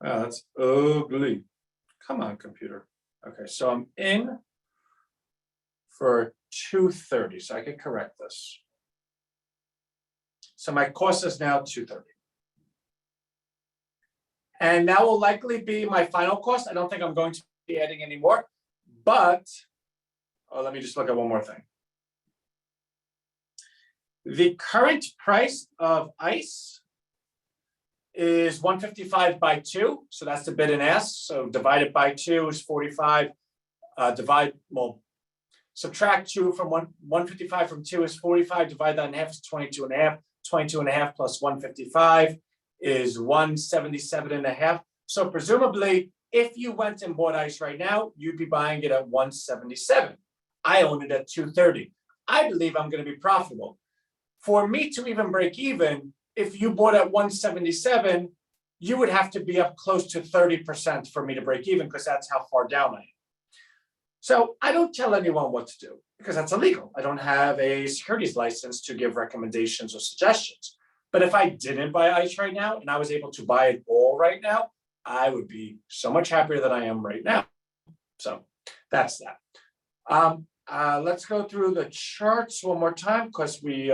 Wow, that's ugly. Come on, computer. Okay, so I'm in for 230, so I can correct this. So my cost is now 230. And that will likely be my final cost. I don't think I'm going to be adding any more, but let me just look at one more thing. The current price of ICE is 155 by 2. So that's the bid and ask. So divided by 2 is 45. Subtract 2 from 155 from 2 is 45. Divide that in half is 22 and a half. 22 and a half plus 155 is 177 and a half. So presumably, if you went and bought ICE right now, you'd be buying it at 177. I own it at 230. I believe I'm going to be profitable. For me to even break even, if you bought at 177, you would have to be up close to 30% for me to break even, because that's how far down I am. So I don't tell anyone what to do because that's illegal. I don't have a securities license to give recommendations or suggestions. But if I didn't buy ICE right now and I was able to buy it all right now, I would be so much happier than I am right now. So that's that. Let's go through the charts one more time because we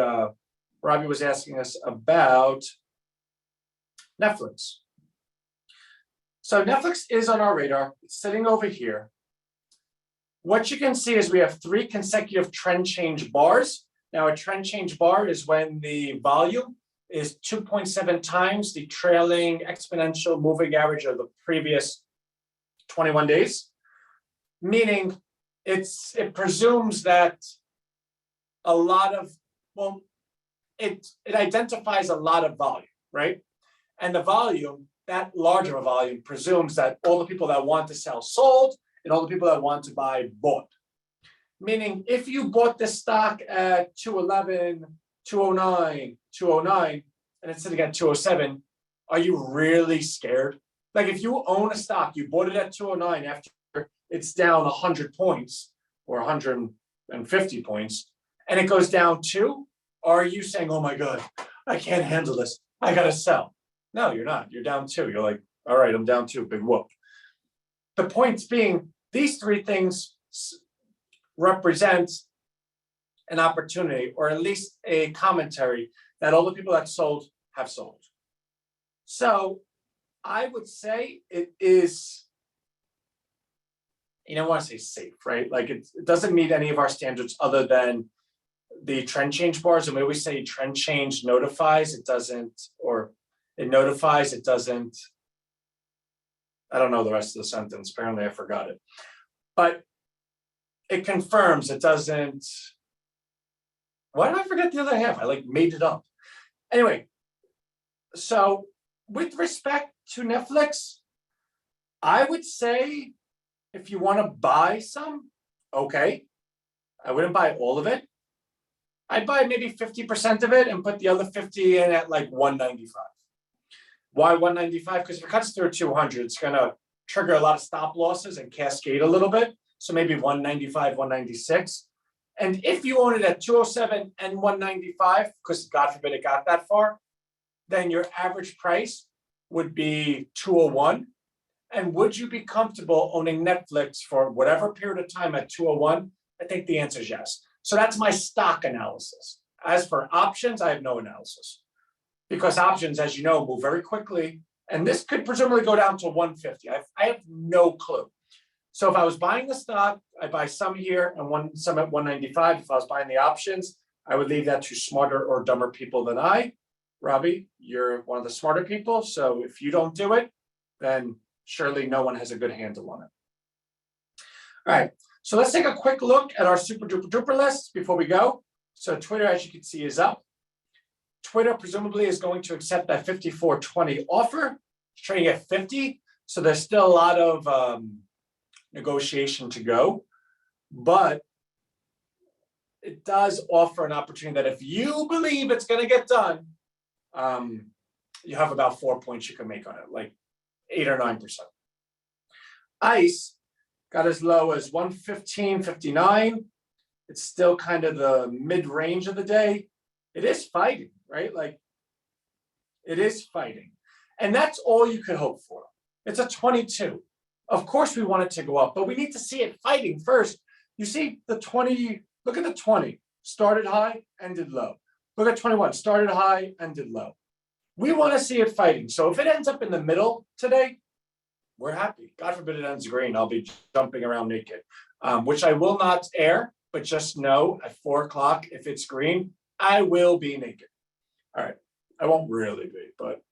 Robbie was asking us about Netflix. So Netflix is on our radar. It's sitting over here. What you can see is we have 3 consecutive trend change bars. Now, a trend change bar is when the volume is 2.7 times the trailing exponential moving average of the previous 21 days, meaning it presumes that a lot of, well, it identifies a lot of volume, right? And the volume, that larger a volume, presumes that all the people that want to sell sold and all the people that want to buy bought. Meaning, if you bought this stock at 211, 209, 209, and it's sitting at 207, are you really scared? Like if you own a stock, you bought it at 209 after it's down 100 points or 150 points, and it goes down 2, are you saying, oh my God, I can't handle this, I gotta sell? No, you're not. You're down 2. You're like, all right, I'm down 2, big whoop. The point being, these 3 things represent an opportunity, or at least a commentary, that all the people that sold have sold. So I would say it is, you don't want to say safe, right? Like it doesn't meet any of our standards other than the trend change bars. And we always say trend change notifies, it doesn't, or it notifies, it doesn't. I don't know the rest of the sentence. Apparently I forgot it. But it confirms, it doesn't. Why did I forget the other half? I like made it up. Anyway, so with respect to Netflix, I would say if you want to buy some, okay. I wouldn't buy all of it. I'd buy maybe 50% of it and put the other 50 in at like 195. Why 195? Because if it cuts through 200, it's going to trigger a lot of stop losses and cascade a little bit. So maybe 195, 196. And if you own it at 207 and 195, because God forbid it got that far, then your average price would be 201. And would you be comfortable owning Netflix for whatever period of time at 201? I think the answer is yes. So that's my stock analysis. As for options, I have no analysis. Because options, as you know, move very quickly. And this could presumably go down to 150. I have no clue. So if I was buying the stock, I'd buy some here and some at 195. If I was buying the options, I would leave that to smarter or dumber people than I. Robbie, you're one of the smarter people. So if you don't do it, then surely no one has a good handle on it. All right. So let's take a quick look at our super duper duper list before we go. So Twitter, as you can see, is up. Twitter presumably is going to accept that 54.20 offer. It's trading at 50. So there's still a lot of negotiation to go. But it does offer an opportunity that if you believe it's going to get done, you have about 4 points you can make on it, like 8 or 9%. ICE got as low as 115.59. It's still kind of the mid-range of the day. It is fighting, right? Like, it is fighting. And that's all you could hope for. It's a 22. Of course we want it to go up, but we need to see it fighting first. You see the 20, look at the 20. Started high, ended low. Look at 21, started high, ended low. We want to see it fighting. So if it ends up in the middle today, we're happy. God forbid it ends green. I'll be jumping around naked, which I will not air, but just know at 4 o'clock, if it's green, I will be naked. All right. I won't really be, but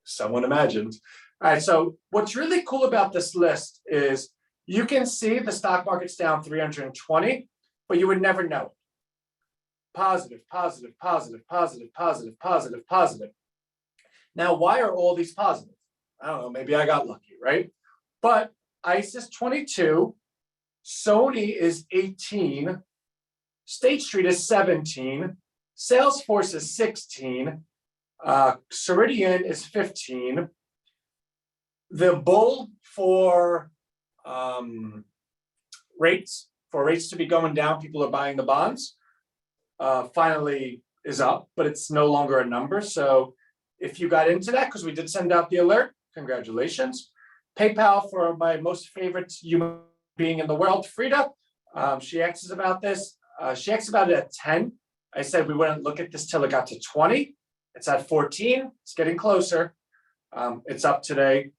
someone imagined. All right. So what's really cool about this list is you can see the stock market's down 320, but you would never know it. Positive, positive, positive, positive, positive, positive, positive. Now, why are all these positive? I don't know, maybe I got lucky, right? But ICE is 22, Sony is 18, State Street is 17, Salesforce is 16, Ceridian is 15. The bull for rates to be going down, people are buying the bonds, finally is up, but it's no longer a number. So if you got into that, because we did send out the alert, congratulations. PayPal, for my most favorite human being in the world, Frida, she asks about this. She asks about it at 10. I said we wouldn't look at this till it got to 20. It's at 14. It's getting closer. It's up today.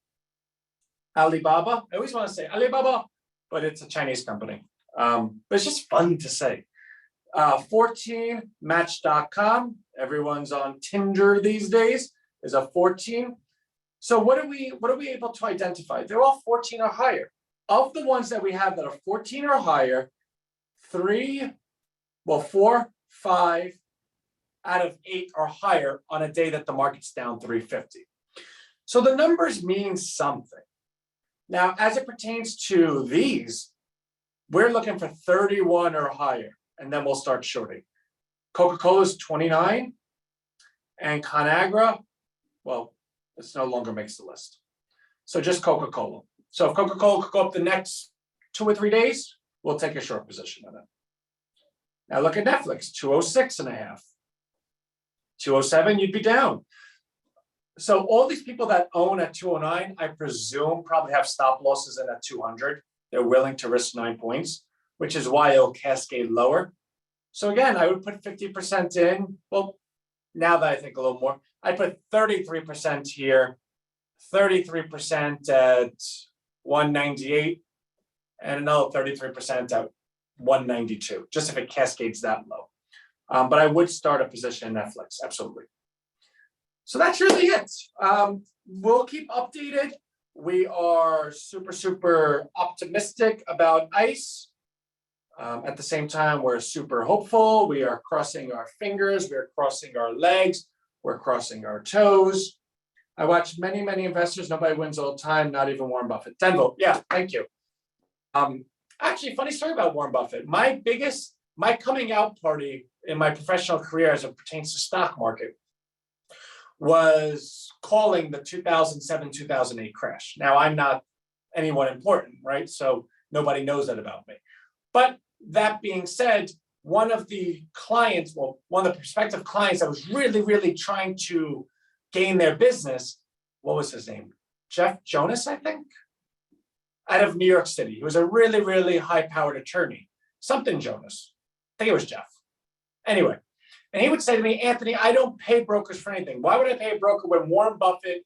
Alibaba. I always want to say Alibaba, but it's a Chinese company. But it's just fun to say. 14, Match.com. Everyone's on Tinder these days. Is a 14. So what are we able to identify? They're all 14 or higher. Of the ones that we have that are 14 or higher, 4, 5 out of 8 or higher on a day that the market's down 350. So the numbers mean something. Now, as it pertains to these, we're looking for 31 or higher, and then we'll start shorting. Coca-Cola is 29, and ConAgra, well, this no longer makes the list. So just Coca-Cola. So if Coca-Cola could go up the next 2 or 3 days, we'll take a short position on it. Now look at Netflix, 206.5. 207, you'd be down. So all these people that own at 209, I presume probably have stop losses in at 200. They're willing to risk 9 points, which is why it'll cascade lower. So again, I would put 50% in. Well, now that I think a little more, I put 33% here, 33% at 198, and another 33% at 192, just if it cascades that low. But I would start a position in Netflix, absolutely. So that's really it. We'll keep updated. We are super, super optimistic about ICE. At the same time, we're super hopeful. We are crossing our fingers. We're crossing our legs. We're crossing our toes. I watch many, many investors. Nobody wins all the time, not even Warren Buffett. Denville, yeah, thank you. Actually, funny story about Warren Buffett. My coming out party in my professional career as it pertains to stock market was calling the 2007, 2008 crash. Now, I'm not anyone important, right? So nobody knows that about me. But that being said, one of the clients, well, one of the prospective clients that was really, really trying to gain their business, what was his name? Jeff Jonas, I think, out of New York City. He was a really, really high-powered attorney. Something Jonas. I think it was Jeff. Anyway, and he would say to me, Anthony, I don't pay brokers for anything. Why would I pay a broker when Warren Buffett,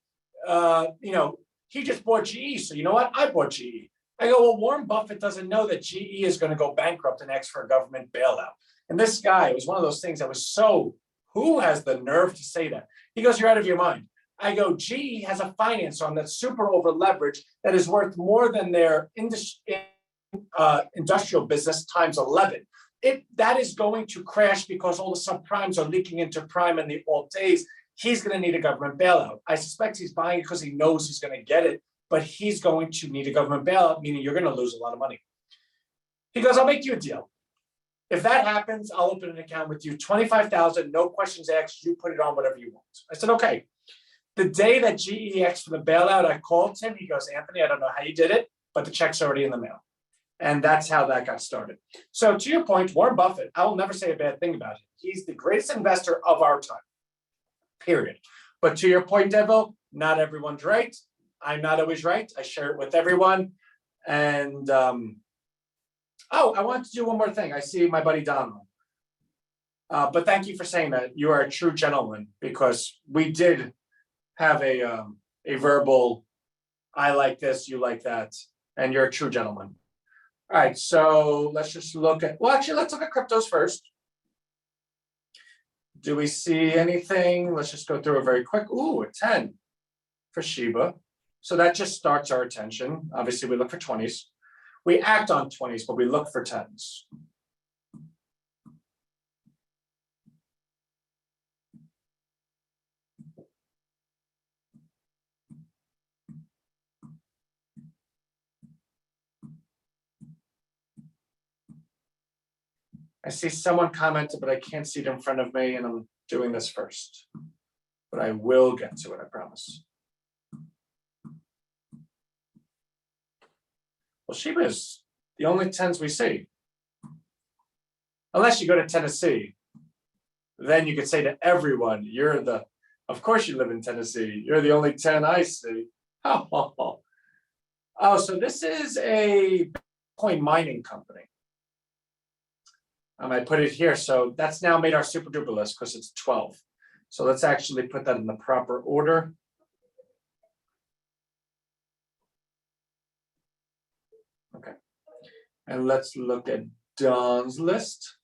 he just bought GE. So you know what? I bought GE. I go, well, Warren Buffett doesn't know that GE is going to go bankrupt and ask for a government bailout. And this guy, it was one of those things that was so, who has the nerve to say that? He goes, you're out of your mind. I go, GE has a finance arm that's super over leveraged that is worth more than their industrial business times 11. That is going to crash because all the subprimes are leaking into prime in the alt days. He's going to need a government bailout. I suspect he's buying it because he knows he's going to get it, but he's going to need a government bailout, meaning you're going to lose a lot of money. He goes, I'll make you a deal. If that happens, I'll open an account with you, $25,000, no questions asked, you put it on whatever you want. I said, okay. The day that GE asked for the bailout, I called him. He goes, Anthony, I don't know how you did it, but the check's already in the mail. And that's how that got started. So to your point, Warren Buffett, I will never say a bad thing about him. He's the greatest investor of our time, period. But to your point, Devil, not everyone's right. I'm not always right. I share it with everyone. And, I wanted to do one more thing. I see my buddy Donald. But thank you for saying that. You are a true gentleman because we did have a verbal, I like this, you like that, and you're a true gentleman. All right, so let's just look at, well, actually, let's look at cryptos first. Do we see anything? Let's just go through it very quick. Ooh, a 10 for Shiba. So that just starts our attention. Obviously, we look for 20s. We act on 20s, but we look for 10s. I see someone commented, but I can't see it in front of me, and I'm doing this first. But I will get to it, I promise. Well, Shiba is the only 10s we see. Unless you go to Tennessee, then you could say to everyone, of course you live in Tennessee. You're the only 10 I see. Oh, so this is a Bitcoin mining company. I put it here. So that's now made our super duper list because it's 12. So let's actually put that in the proper order. Okay. And let's look at Don's list.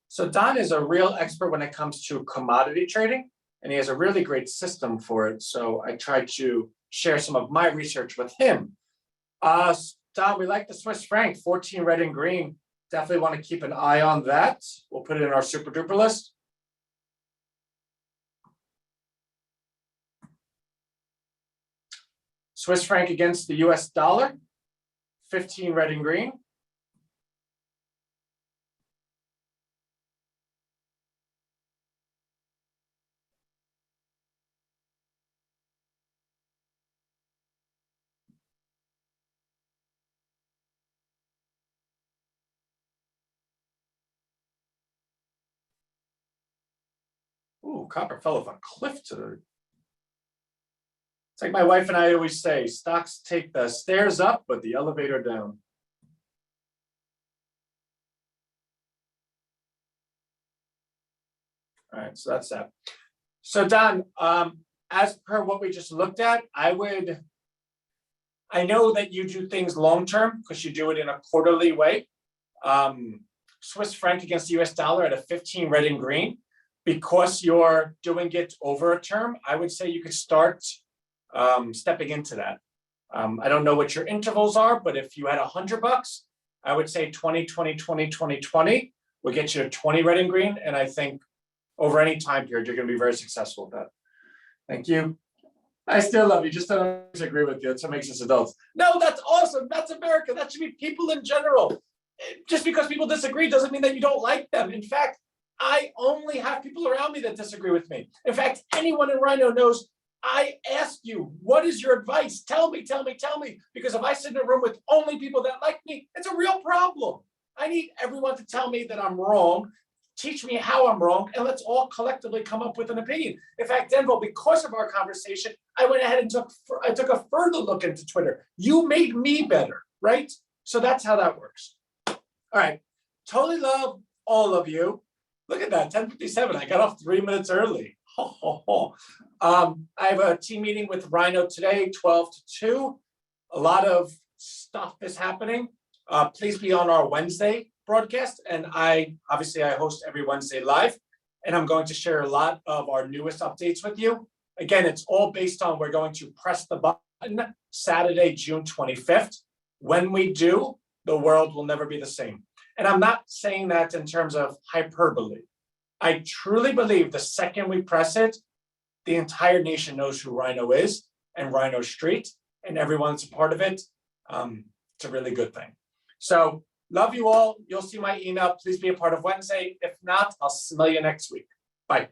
So Don is a real expert when it comes to commodity trading, and he has a really great system for it. So I tried to share some of my research with him. Don, we like the Swiss franc, 14 red and green. Definitely want to keep an eye on that. We'll put it in our super duper list. Swiss franc against the US dollar, 15 red and green. Ooh, copper fell off a cliff today. It's like my wife and I always say, stocks take the stairs up, but the elevator down. All right, so that's that. So Don, as per what we just looked at, I know that you do things long-term because you do it in a quarterly way. Swiss franc against the US dollar at a 15 red and green. Because you're doing it over a term, I would say you could start stepping into that. I don't know what your intervals are, but if you had $100, I would say 20, 20, 20, 20, 20 would get you to 20 red and green. And I think over any time period, you're going to be very successful with that. Thank you. I still love you. Just don't disagree with you. That's what makes us adults. No, that's awesome. That's America. That should be people in general. Just because people disagree doesn't mean that you don't like them. In fact, I only have people around me that disagree with me. In fact, anyone in RHINO knows I ask you, what is your advice? Tell me, tell me, tell me. Because if I sit in a room with only people that like me, it's a real problem. I need everyone to tell me that I'm wrong, teach me how I'm wrong, and let's all collectively come up with an opinion. In fact, Denville, because of our conversation, I went ahead and took a further look into Twitter. You made me better, right? So that's how that works. All right, totally love all of you. Look at that, 10:57. I got off 3 minutes early. I have a team meeting with RHINO today, 12 to 2. A lot of stuff is happening. Please be on our Wednesday broadcast. And I host every Wednesday live. And I'm going to share a lot of our newest updates with you. Again, it's all based on we're going to press the button Saturday, June 25th. When we do, the world will never be the same. And I'm not saying that in terms of hyperbole. I truly believe the second we press it, the entire nation knows who RHINO is and RHINO Street, and everyone's a part of it. It's a really good thing. So love you all. You'll see my email. Please be a part of Wednesday. If not, I'll smell you next week. Bye.